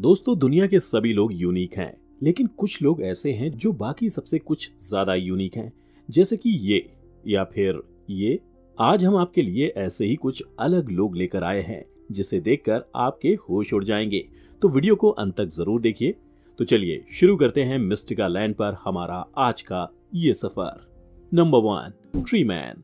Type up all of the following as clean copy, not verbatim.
दोस्तों, दुनिया के सभी लोग यूनिक हैं, लेकिन कुछ लोग ऐसे हैं जो बाकी सबसे कुछ ज्यादा यूनिक हैं, जैसे कि ये या फिर ये। आज हम आपके लिए ऐसे ही कुछ अलग लोग लेकर आए हैं जिसे देखकर आपके होश उड़ जाएंगे। तो वीडियो को अंत तक जरूर देखिए। तो चलिए शुरू करते हैं मिस्टिका लैंड पर हमारा आज का ये सफर। Number 1, tree man.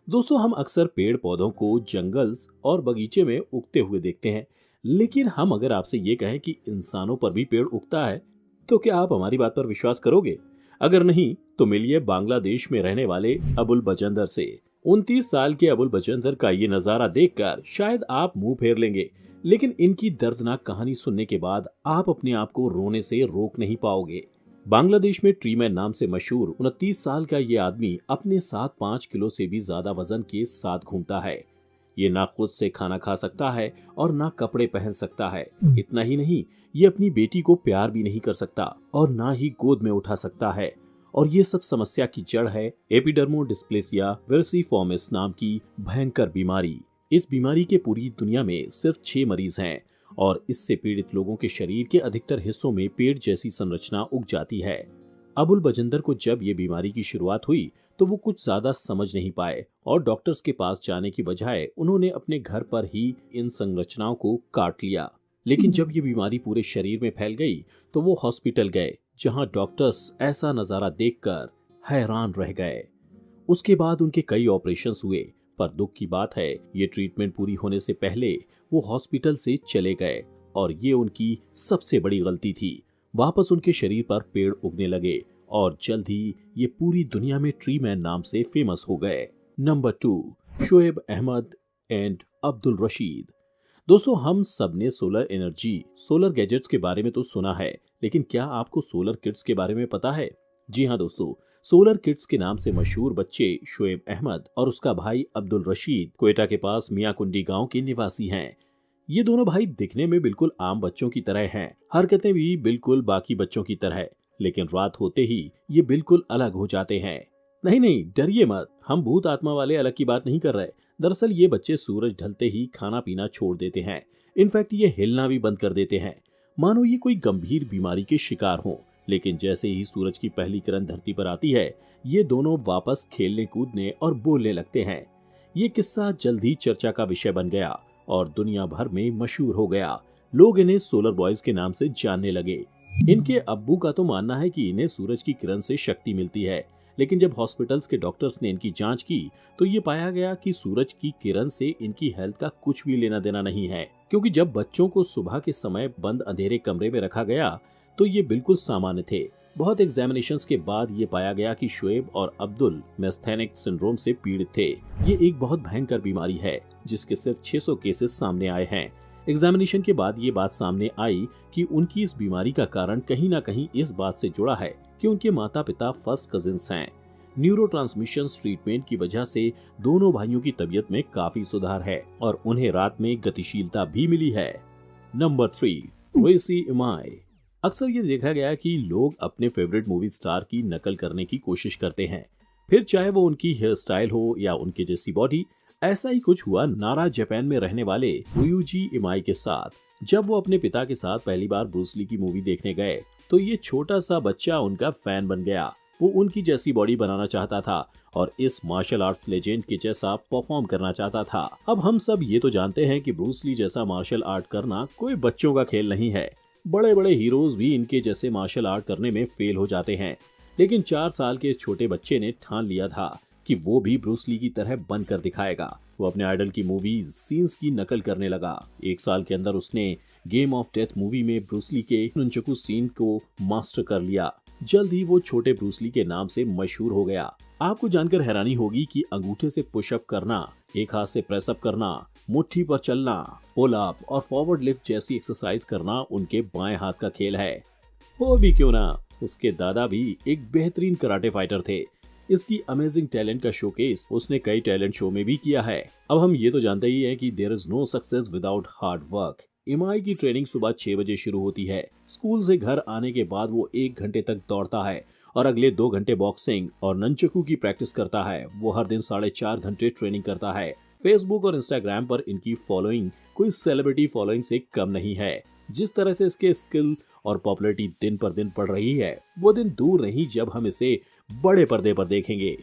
दोस्तों, हम अक्सर पेड़ पौधों को जंगल्स और बगीचे में उगते हुए देखते हैं, लेकिन हम अगर आपसे ये कहें कि इंसानों पर भी पेड़ उगता है, तो क्या आप हमारी बात पर विश्वास करोगे? अगर नहीं, तो मिलिए बांग्लादेश में रहने वाले अबुल बजंदर से। 29 साल के अबुल बजंदर का ये नजारा देखकर शायद आप मुंह फेर लेंगे, लेकिन इनकी दर्दनाक कहानी सुनने के बाद आप अपने आप को रोने से रोक नहीं पाओगे। बांग्लादेश में ट्रीमैन नाम से मशहूर 29 साल का ये आदमी अपने साथ 5 किलो से भी ज्यादा वजन के साथ घूमता है। ये ना खुद से खाना खा सकता है और ना कपड़े पहन सकता है। इतना ही नहीं, ये अपनी बेटी को प्यार भी नहीं कर सकता और ना ही गोद में उठा सकता है। और ये सब समस्या की जड़ है एपिडर्मोडिस्प्लेसिया वर्सिफॉर्मिस नाम की भयंकर बीमारी। इस बीमारी के पूरी दुनिया में सिर्फ 6 मरीज हैं और इससे पीड़ित लोगों के शरीर के अधिकतर हिस्सों में पेड़ जैसी संरचना उग जाती है। अबुल बजंदर को जब ये बीमारी की शुरुआत हुई तो वो कुछ ज्यादा समझ नहीं पाए और डॉक्टर्स के पास जाने की बजाय उन्होंने अपने घर पर ही इन संरचनाओं को काट लिया। लेकिन जब ये बीमारी पूरे शरीर में फैल गई तो वो हॉस्पिटल गए, जहां डॉक्टर्स ऐसा नजारा देखकर हैरान रह गए। उसके बाद उनके कई ऑपरेशंस हुए, पर दुख की बात है ये ट्रीटमेंट पूरी होने से पहले वो हॉस्पिटल से चले गए और ये उनकी सबसे बड़ी गलती थी। वापस उनके शरीर पर पेड़ उगने लगे और जल्द ही ये पूरी दुनिया में ट्री मैन नाम से फेमस हो गए। Number 2, Shoaib Ahmed and Abdul Rashid. दोस्तों, हम सबने सोलर एनर्जी, सोलर गैजेट्स के बारे में तो सुना है, लेकिन क्या आपको सोलर किट्स के बारे में पता है? जी हाँ दोस्तों, सोलर किड्स के नाम से मशहूर बच्चे शोएब अहमद और उसका भाई अब्दुल रशीद क्वेटा के पास मियाकुंडी गांव के निवासी हैं। ये दोनों भाई दिखने में बिल्कुल आम बच्चों की तरह हैं, हरकतें भी बिल्कुल बाकी बच्चों की तरह, लेकिन रात होते ही ये बिल्कुल अलग हो जाते हैं। नहीं नहीं, डरिए मत, हम भूत आत्मा वाले अलग की बात नहीं कर रहे। दरअसल ये बच्चे सूरज ढलते ही खाना पीना छोड़ देते हैं। इनफैक्ट ये हिलना भी बंद कर देते हैं, मानो ये कोई गंभीर बीमारी के शिकार हों। लेकिन जैसे ही सूरज की पहली किरण धरती पर आती है, ये दोनों वापस खेलने कूदने और बोलने लगते हैं। ये किस्सा जल्द ही चर्चा का विषय बन गया और दुनिया भर में मशहूर हो गया। लोग इन्हें सोलर बॉयज के नाम से जानने लगे। इनके अब्बू का तो मानना है कि इन्हें सूरज की किरण से शक्ति मिलती है, लेकिन जब हॉस्पिटल्स के डॉक्टर्स ने इनकी जांच की तो ये पाया गया कि सूरज की किरण से इनकी हेल्थ का कुछ भी लेना देना नहीं है, क्योंकि जब बच्चों को सुबह के समय बंद अंधेरे कमरे में रखा गया तो ये बिल्कुल सामान्य थे। बहुत एग्जामिनेशंस के बाद ये पाया गया कि शोएब और अब्दुल मेस्थेनिक सिंड्रोम से पीड़ित थे। ये एक बहुत भयंकर बीमारी है जिसके सिर्फ 600 केसेस सामने आए हैं। एग्जामिनेशन के बाद ये बात सामने आई कि उनकी इस बीमारी का कारण कहीं ना कहीं इस बात से जुड़ा है कि उनके माता पिता फर्स्ट कजिन्स हैं। न्यूरोट्रांसमिशन ट्रीटमेंट की वजह से दोनों भाइयों की तबीयत में काफी सुधार है और उन्हें रात में गतिशीलता भी मिली है। नंबर 3, रेसी इमाई। अक्सर ये देखा गया है कि लोग अपने फेवरेट मूवी स्टार की नकल करने की कोशिश करते हैं, फिर चाहे वो उनकी हेयर स्टाइल हो या उनकी जैसी बॉडी। ऐसा ही कुछ हुआ नारा जापान में रहने वाले रुयुजी इमाई के साथ। जब वो अपने पिता के साथ पहली बार ब्रूस ली की मूवी देखने गए तो ये छोटा सा बच्चा उनका फैन बन गया। वो उनकी जैसी बॉडी बनाना चाहता था और इस मार्शल आर्ट्स लेजेंड के जैसा परफॉर्म करना चाहता था। अब हम सब ये तो जानते हैं कि ब्रूस ली जैसा मार्शल आर्ट करना कोई बच्चों का खेल नहीं है। बड़े बड़े हीरोज भी इनके जैसे मार्शल आर्ट करने में फेल हो जाते हैं, लेकिन 4 साल के इस छोटे बच्चे ने ठान लिया था कि वो भी ब्रूस ली की तरह बनकर दिखाएगा। वो अपने आइडल की मूवीज सीन्स की नकल करने लगा। 1 साल के अंदर उसने गेम ऑफ डेथ मूवी में ब्रूस ली के नुनचकू सीन को मास्टर कर लिया। जल्द ही वो छोटे ब्रूस ली के नाम से मशहूर हो गया। आपको जानकर हैरानी होगी कि अंगूठे से पुशअप करना, एक हाथ से प्रेसअप करना, मुट्ठी पर चलना, पुल अप और फॉरवर्ड लिफ्ट जैसी एक्सरसाइज करना उनके बाएं हाथ का खेल है। वो भी क्यों ना, उसके दादा भी एक बेहतरीन कराटे फाइटर थे। इसकी अमेजिंग टैलेंट का शोकेस उसने कई टैलेंट शो में भी किया है। अब हम ये तो जानते ही हैं कि there is no success without hard work. इमाई की ट्रेनिंग सुबह 6 बजे शुरू होती है। स्कूल से घर आने के बाद वो 1 घंटे तक दौड़ता है और अगले 2 घंटे बॉक्सिंग और नंचकू की प्रैक्टिस करता है। वो हर दिन 4.5 घंटे ट्रेनिंग करता है। फेसबुक और इंस्टाग्राम पर इनकी फॉलोइंग कोई सेलिब्रिटी फॉलोइंग से कम नहीं है। जिस तरह से इसके स्किल और पॉपुलैरिटी दिन पर दिन बढ़ रही है, वो दिन दूर नहीं जब हम इसे बड़े पर्दे पर देखेंगे।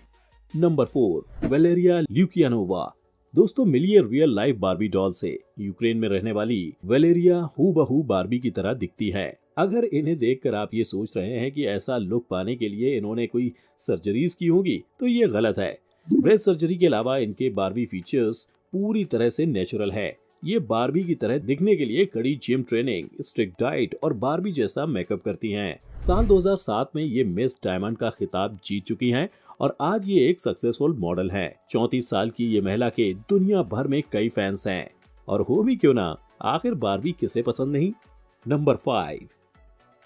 Number 4, Valeria Lukyanova. दोस्तों, मिलिए रियल लाइफ बार्बी डॉल से। यूक्रेन में रहने वाली वेलेरिया हूबहू बार्बी की तरह दिखती है। अगर इन्हें देखकर आप ये सोच रहे हैं कि ऐसा लुक पाने के लिए इन्होंने कोई सर्जरीज की होगी, तो ये गलत है। ब्रेस्ट सर्जरी के अलावा इनके बार्बी फीचर्स पूरी तरह से नेचुरल है। ये बार्बी की तरह दिखने के लिए कड़ी जिम ट्रेनिंग, स्ट्रिक्ट डाइट और बार्बी जैसा मेकअप करती हैं। साल 2007 में ये मिस डायमंड का खिताब जीत चुकी हैं और आज ये एक सक्सेसफुल मॉडल है। 34 साल की ये महिला के दुनिया भर में कई फैंस हैं, और हो भी क्यों ना, आखिर बार्बी किसे पसंद नहीं। Number 5,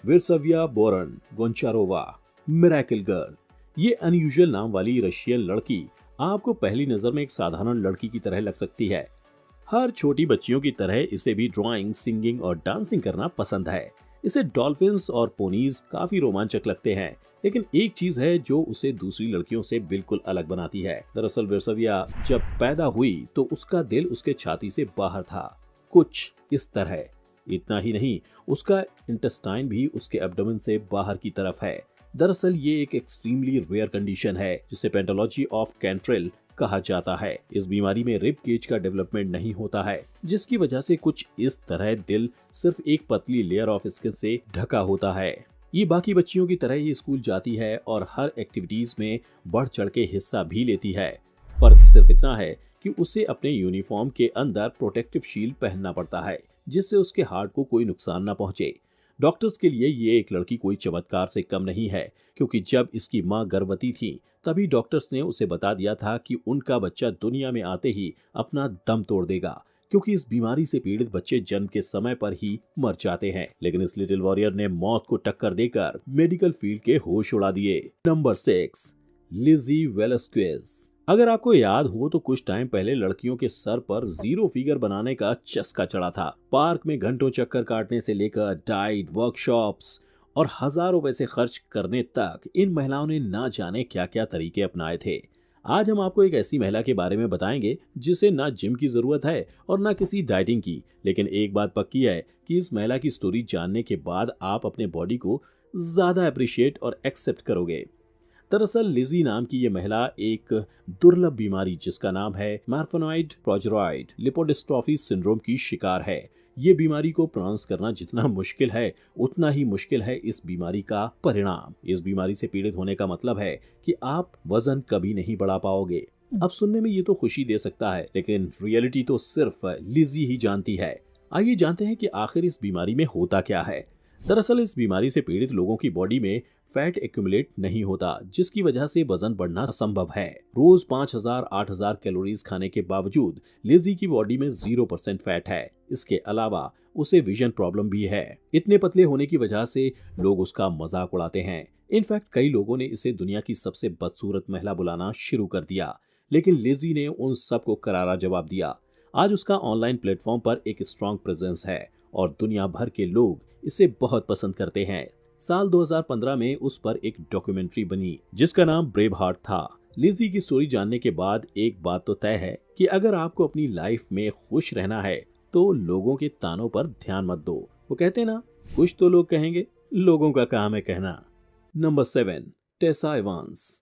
Virsaviya Borun Goncharova, miracle girl. ये अनयूजुअल नाम वाली रशियन लड़की आपको पहली नजर में एक साधारण लड़की की तरह लग सकती है। हर छोटी बच्चियों की तरह इसे भी ड्राइंग, सिंगिंग और डांसिंग करना पसंद है। इसे डॉल्फिन्स और पोनीज काफी रोमांचक लगते हैं, लेकिन एक चीज है जो उसे दूसरी लड़कियों से बिल्कुल अलग बनाती है। दरअसल विर्सविया जब पैदा हुई तो उसका दिल उसके छाती से बाहर था, कुछ इस तरह। इतना ही नहीं, उसका इंटेस्टाइन भी उसके एब्डोमेन से बाहर की तरफ है। दरअसल ये एक एक्सट्रीमली रेयर कंडीशन है जिसे पेंटोलॉजी ऑफ कैंट्रेल कहा जाता है। इस बीमारी में रिब केज का डेवलपमेंट नहीं होता है, जिसकी वजह से कुछ इस तरह दिल सिर्फ एक पतली लेयर ऑफ स्किन से ढका होता है। ये बाकी बच्चियों की तरह ही स्कूल जाती है और हर एक्टिविटीज में बढ़ चढ़ के हिस्सा भी लेती है। फर्क सिर्फ इतना है कि उसे अपने यूनिफॉर्म के अंदर प्रोटेक्टिव शील्ड पहनना पड़ता है, जिससे उसके हार्ट को कोई नुकसान न पहुंचे। डॉक्टर्स के लिए ये एक लड़की कोई चमत्कार से कम नहीं है, क्योंकि जब इसकी मां गर्भवती थी तभी डॉक्टर्स ने उसे बता दिया था कि उनका बच्चा दुनिया में आते ही अपना दम तोड़ देगा, क्योंकि इस बीमारी से पीड़ित बच्चे जन्म के समय पर ही मर जाते हैं। लेकिन इस लिटिल वॉरियर ने मौत को टक्कर देकर मेडिकल फील्ड के होश उड़ा दिए। Number 6, Lizzie Velasquez. अगर आपको याद हो तो कुछ टाइम पहले लड़कियों के सर पर 0 फिगर बनाने का चस्का चढ़ा था। पार्क में घंटों चक्कर काटने से लेकर डाइट, वर्कशॉप्स और हजारों पैसे खर्च करने तक इन महिलाओं ने ना जाने क्या क्या तरीके अपनाए थे। आज हम आपको एक ऐसी महिला के बारे में बताएंगे जिसे ना जिम की जरूरत है और ना किसी डाइटिंग की। लेकिन एक बात पक्की है कि इस महिला की स्टोरी जानने के बाद आप अपने बॉडी को ज्यादा अप्रिशिएट और एक्सेप्ट करोगे। दरअसल लिजी नाम की ये महिला एक दुर्लभ बीमारी जिसका नाम है मार्फेनॉइड प्रोजेरॉइड लिपोडिस्ट्रोफी सिंड्रोम की शिकार है। ये बीमारी को प्रोनाउंस करना जितना मुश्किल है, उतना ही मुश्किल है इस बीमारी का परिणाम। इस बीमारी से पीड़ित होने का मतलब है कि आप वजन कभी नहीं बढ़ा पाओगे। अब सुनने में ये तो खुशी दे सकता है, लेकिन रियलिटी तो सिर्फ लिजी ही जानती है। आइए जानते हैं कि आखिर इस बीमारी में होता क्या है। दरअसल इस बीमारी से पीड़ित लोगों की बॉडी में फैट एक्यूमुलेट नहीं होता, जिसकी वजह से वजन बढ़ना असंभव है। रोज 5000-8000 कैलोरीज खाने के बावजूद लिजी की बॉडी में 0% फैट है। इसके अलावा उसे विजन प्रॉब्लम भी है। इतने पतले होने की वजह से लोग उसका मजाक उड़ाते हैं। इनफैक्ट कई लोगों ने इसे दुनिया की सबसे बदसूरत महिला बुलाना शुरू कर दिया, लेकिन लिजी ने उन सबको करारा जवाब दिया। आज उसका ऑनलाइन प्लेटफॉर्म पर एक स्ट्रॉन्ग प्रेजेंस है और दुनिया भर के लोग इसे बहुत पसंद करते हैं। साल 2015 में उस पर एक डॉक्यूमेंट्री बनी जिसका नाम ब्रेव हार्ट था। लिजी की स्टोरी जानने के बाद एक बात तो तय है कि अगर आपको अपनी लाइफ में खुश रहना है तो लोगों के तानों पर ध्यान मत दो। वो कहते ना, कुछ तो लोग कहेंगे, लोगों का काम है कहना। Number 7, Tesa Evans.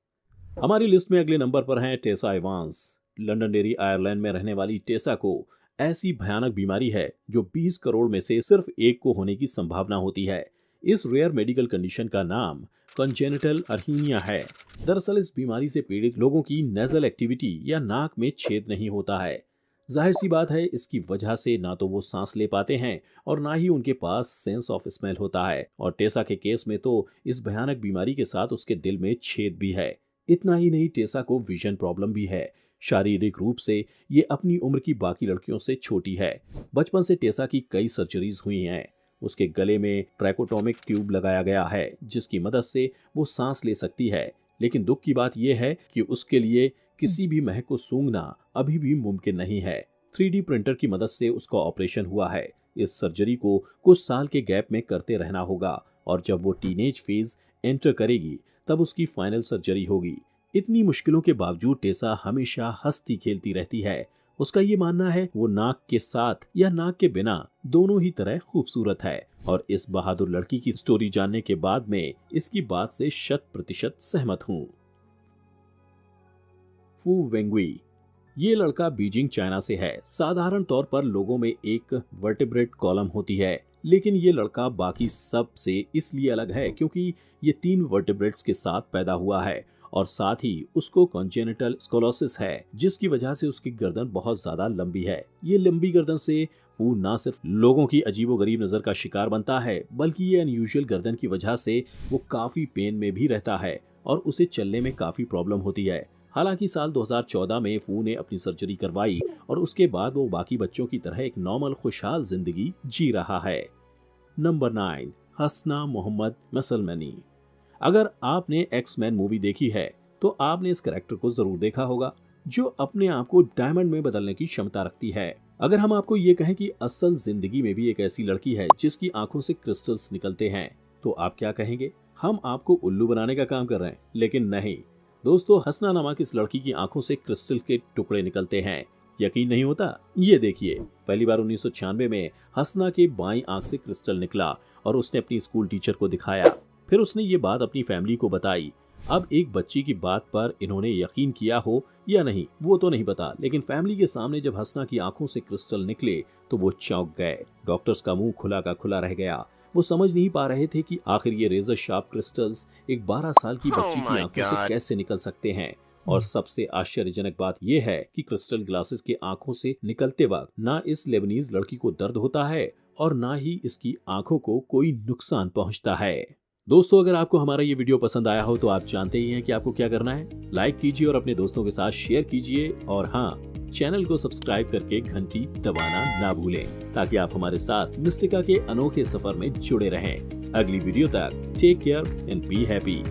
हमारी लिस्ट में अगले नंबर पर हैं टेसा इवांस। लंदनडेरी आयरलैंड में रहने वाली टेसा को ऐसी भयानक बीमारी है जो 20 करोड़ में से सिर्फ एक को होने की संभावना होती है। इस रेयर मेडिकल कंडीशन का नाम कंजेनिटल अर्हीनिया है। दरअसल इस बीमारी से पीड़ित लोगों की नेजल एक्टिविटी या नाक में छेद नहीं होता है। जाहिर सी बात है, इसकी वजह से ना तो वो सांस ले पाते हैं और ना ही उनके पास सेंस ऑफ स्मेल होता है। और टेसा के केस में तो इस भयानक बीमारी के साथ उसके दिल में छेद भी है। इतना ही नहीं, टेसा को विजन प्रॉब्लम भी है। शारीरिक रूप से ये अपनी उम्र की बाकी लड़कियों से छोटी है। बचपन से टेसा की कई सर्जरीज हुई हैं। उसके गले में ट्रैकोटोमिक ट्यूब लगाया गया है जिसकी मदद से वो सांस ले सकती है। लेकिन दुख की बात यह है कि उसके लिए किसी भी महक को सूंघना अभी भी मुमकिन नहीं है। 3D प्रिंटर की मदद से उसका ऑपरेशन हुआ है। इस सर्जरी को कुछ साल के गैप में करते रहना होगा और जब वो टीनेज फेज एंटर करेगी तब उसकी फाइनल सर्जरी होगी। इतनी मुश्किलों के बावजूद टेसा हमेशा हंसती खेलती रहती है। उसका ये मानना है वो नाक के साथ या नाक के बिना दोनों ही तरह खूबसूरत है और इस बहादुर लड़की की स्टोरी जानने के बाद मैं इसकी बात से 100% सहमत हूँ। फू वेंगुई, ये लड़का बीजिंग चाइना से है। साधारण तौर पर लोगों में एक वर्टिब्रेट कॉलम होती है, लेकिन ये लड़का बाकी सब से इसलिए अलग है क्योंकि ये 3 वर्टिब्रेट्स के साथ पैदा हुआ है और साथ ही उसको कॉन्जेनिटल स्कोलोसिस है, जिसकी वजह से उसकी गर्दन बहुत ज्यादा लंबी है। ये लंबी गर्दन से वो न सिर्फ लोगों की अजीबोगरीब नजर का शिकार बनता है, बल्कि ये अनयूजुअल गर्दन की वजह से वो काफी पेन में भी रहता है और उसे चलने में काफी प्रॉब्लम होती है। हालांकि साल 2014 में फू ने अपनी सर्जरी करवाई और उसके बाद वो बाकी बच्चों की तरह एक नॉर्मल खुशहाल जिंदगी जी रहा है। नंबर 9, हसना मोहम्मद मसलमनी। अगर आपने एक्स-मैन मूवी देखी है तो आपने इस कैरेक्टर को जरूर देखा होगा, जो अपने आप को डायमंड में बदलने की क्षमता रखती है। अगर हम आपको ये कहें कि असल जिंदगी में भी एक ऐसी लड़की है जिसकी आंखों से क्रिस्टल्स निकलते हैं, तो आप क्या कहेंगे? हम आपको उल्लू बनाने का काम कर रहे हैं, लेकिन नहीं दोस्तों, हसना नामक इस लड़की की आंखों से क्रिस्टल के टुकड़े निकलते हैं। यकीन नहीं होता? ये देखिए, पहली बार 1996 में हसना के बाईं आंख से क्रिस्टल निकला और उसने अपनी स्कूल टीचर को दिखाया। फिर उसने ये बात अपनी फैमिली को बताई। अब एक बच्ची की बात पर इन्होंने यकीन किया हो या नहीं वो तो नहीं पता, लेकिन फैमिली के सामने जब हसना की आंखों से क्रिस्टल निकले तो वो चौंक गए। डॉक्टर्स का मुंह खुला का खुला रह गया। वो समझ नहीं पा रहे थे कि आखिर ये रेजर शार्प क्रिस्टल्स एक 12 साल की बच्ची की आंखों से कैसे निकल सकते हैं। और सबसे आश्चर्यजनक बात यह है कि क्रिस्टल ग्लासेस के आंखों से निकलते वक्त ना इस लेबनीज लड़की को दर्द होता है और ना ही इसकी आंखों को कोई नुकसान पहुंचता है। दोस्तों, अगर आपको हमारा ये वीडियो पसंद आया हो तो आप जानते ही हैं कि आपको क्या करना है। लाइक कीजिए और अपने दोस्तों के साथ शेयर कीजिए और हाँ, चैनल को सब्सक्राइब करके घंटी दबाना ना भूलें ताकि आप हमारे साथ मिस्टिका के अनोखे सफर में जुड़े रहें। अगली वीडियो तक take care and be happy.